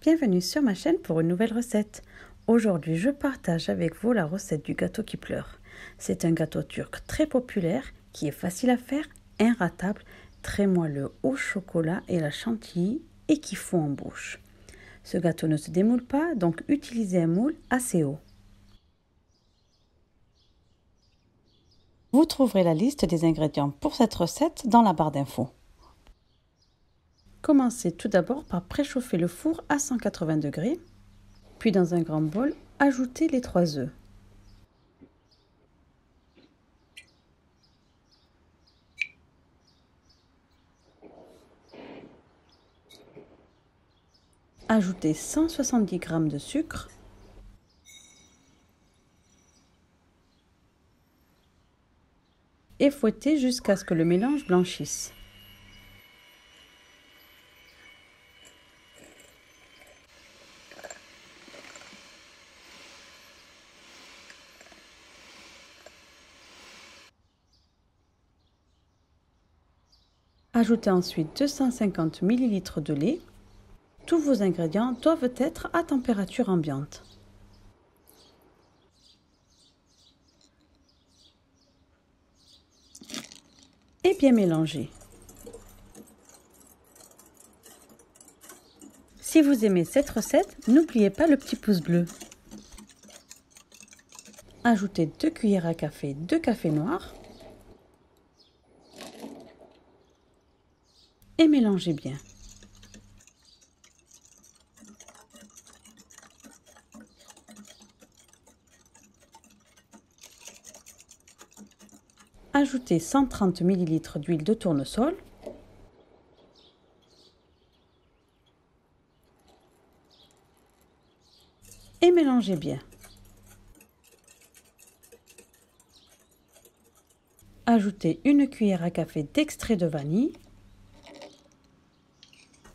Bienvenue sur ma chaîne pour une nouvelle recette. Aujourd'hui, je partage avec vous la recette du gâteau qui pleure. C'est un gâteau turc très populaire qui est facile à faire, inratable, très moelleux au chocolat et la chantilly et qui fond en bouche. Ce gâteau ne se démoule pas, donc utilisez un moule assez haut. Vous trouverez la liste des ingrédients pour cette recette dans la barre d'infos. Commencez tout d'abord par préchauffer le four à 180 degrés, puis dans un grand bol, ajoutez les 3 œufs. Ajoutez 170 g de sucre et fouettez jusqu'à ce que le mélange blanchisse. Ajoutez ensuite 250 ml de lait. Tous vos ingrédients doivent être à température ambiante. Et bien mélanger. Si vous aimez cette recette, n'oubliez pas le petit pouce bleu. Ajoutez 2 cuillères à café de café noir et mélangez bien. Ajoutez 130 ml d'huile de tournesol et mélangez bien. Ajoutez une cuillère à café d'extrait de vanille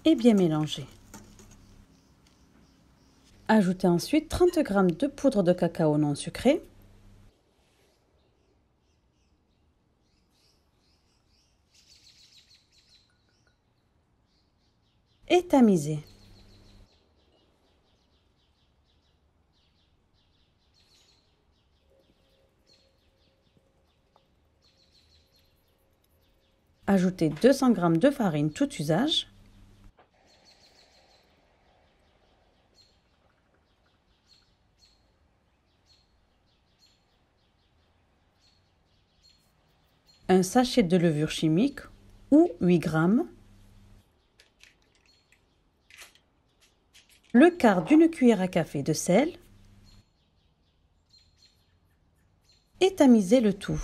et bien mélanger. Ajoutez ensuite 30 g de poudre de cacao non sucré et tamisez. Ajoutez 200 g de farine tout usage. Un sachet de levure chimique ou 8 g. Le quart d'une cuillère à café de sel et tamisez le tout.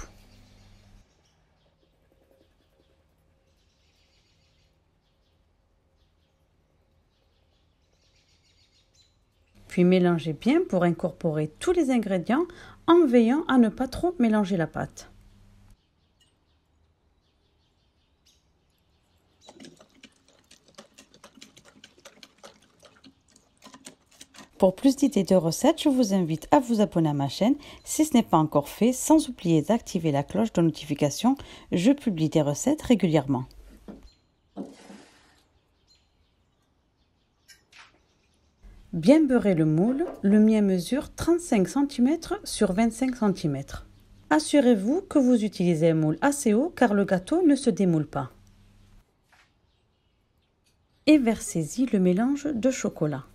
Puis mélangez bien pour incorporer tous les ingrédients en veillant à ne pas trop mélanger la pâte. Pour plus d'idées de recettes, je vous invite à vous abonner à ma chaîne si ce n'est pas encore fait, sans oublier d'activer la cloche de notification. Je publie des recettes régulièrement. Bien beurrer le moule, le mien mesure 35 cm sur 25 cm. Assurez-vous que vous utilisez un moule assez haut car le gâteau ne se démoule pas. Et versez-y le mélange de chocolat.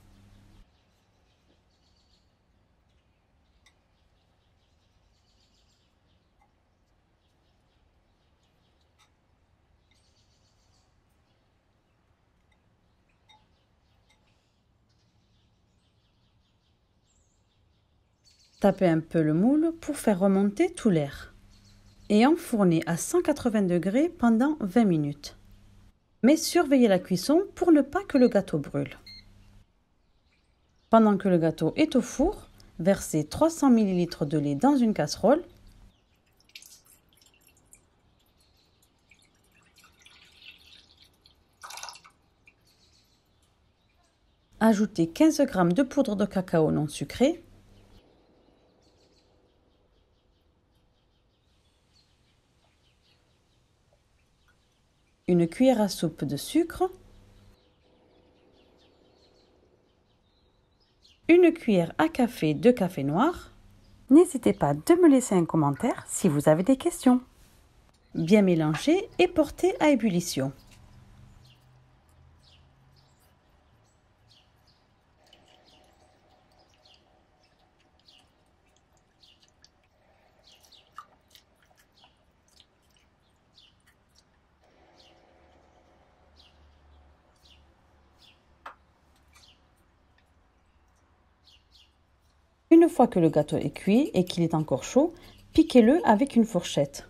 Tapez un peu le moule pour faire remonter tout l'air. Et enfournez à 180 degrés pendant 20 minutes. Mais surveillez la cuisson pour ne pas que le gâteau brûle. Pendant que le gâteau est au four, versez 300 ml de lait dans une casserole. Ajoutez 15 g de poudre de cacao non sucré. Une cuillère à soupe de sucre 1 cuillère à café de café noir. N'hésitez pas de me laisser un commentaire si vous avez des questions. Bien mélanger et porter à ébullition. Une fois que le gâteau est cuit et qu'il est encore chaud, piquez-le avec une fourchette.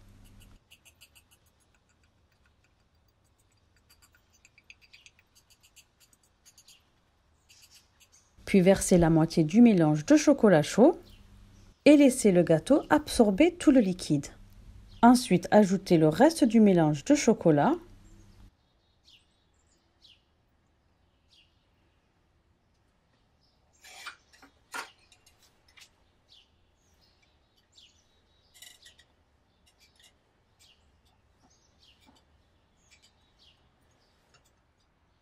Puis versez la moitié du mélange de chocolat chaud et laissez le gâteau absorber tout le liquide. Ensuite, ajoutez le reste du mélange de chocolat.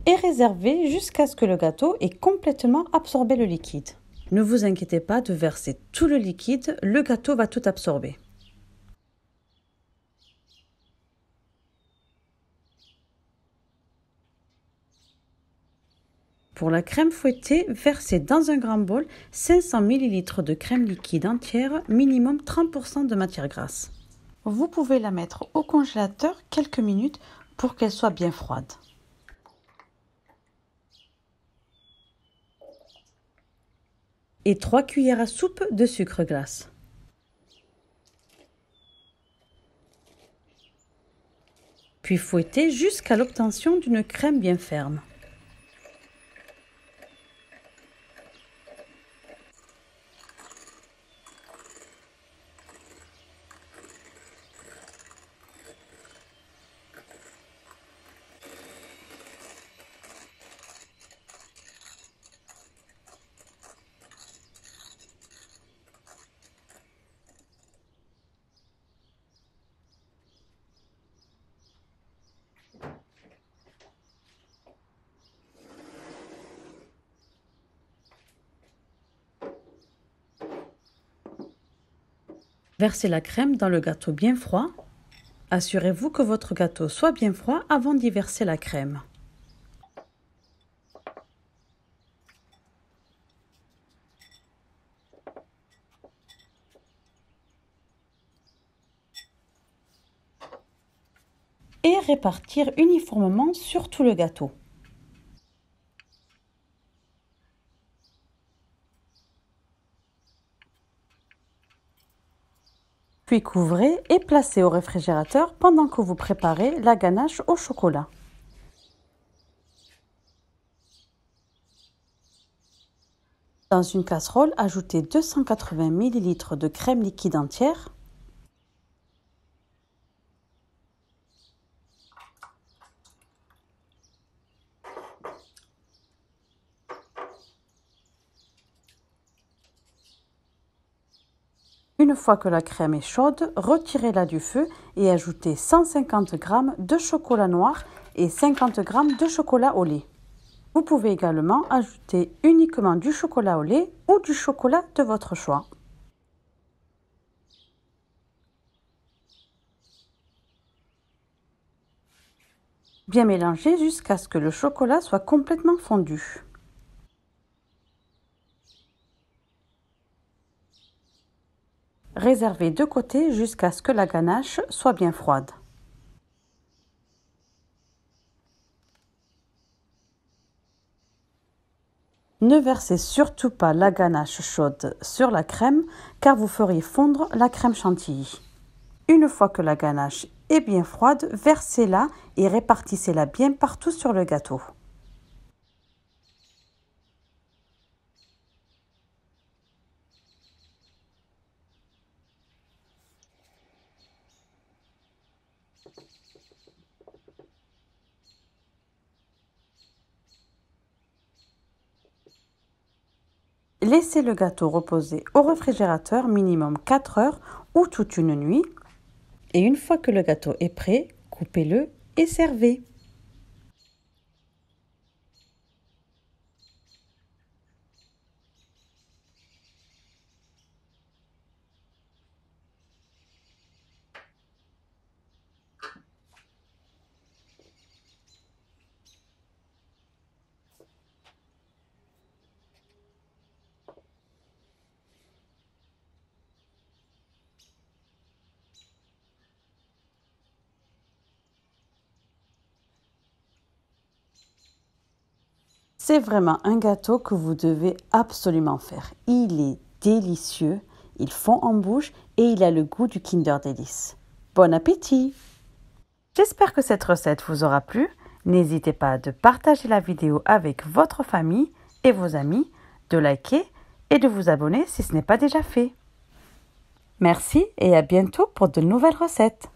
Et réservez jusqu'à ce que le gâteau ait complètement absorbé le liquide. Ne vous inquiétez pas de verser tout le liquide, le gâteau va tout absorber. Pour la crème fouettée, versez dans un grand bol 500 ml de crème liquide entière, minimum 30% de matière grasse. Vous pouvez la mettre au congélateur quelques minutes pour qu'elle soit bien froide. Et 3 cuillères à soupe de sucre glace. Puis fouettez jusqu'à l'obtention d'une crème bien ferme. Versez la crème dans le gâteau bien froid. Assurez-vous que votre gâteau soit bien froid avant d'y verser la crème. Et répartir uniformément sur tout le gâteau. Puis couvrez et placez au réfrigérateur pendant que vous préparez la ganache au chocolat. Dans une casserole, ajoutez 280 ml de crème liquide entière. Une fois que la crème est chaude, retirez-la du feu et ajoutez 150 g de chocolat noir et 50 g de chocolat au lait. Vous pouvez également ajouter uniquement du chocolat au lait ou du chocolat de votre choix. Bien mélanger jusqu'à ce que le chocolat soit complètement fondu. Réservez de côté jusqu'à ce que la ganache soit bien froide. Ne versez surtout pas la ganache chaude sur la crème car vous feriez fondre la crème chantilly. Une fois que la ganache est bien froide, versez-la et répartissez-la bien partout sur le gâteau. Laissez le gâteau reposer au réfrigérateur minimum 4 heures ou toute une nuit. Et une fois que le gâteau est prêt, coupez-le et servez. C'est vraiment un gâteau que vous devez absolument faire. Il est délicieux, il fond en bouche et il a le goût du Kinder Délice. Bon appétit! J'espère que cette recette vous aura plu. N'hésitez pas de partager la vidéo avec votre famille et vos amis, de liker et de vous abonner si ce n'est pas déjà fait. Merci et à bientôt pour de nouvelles recettes.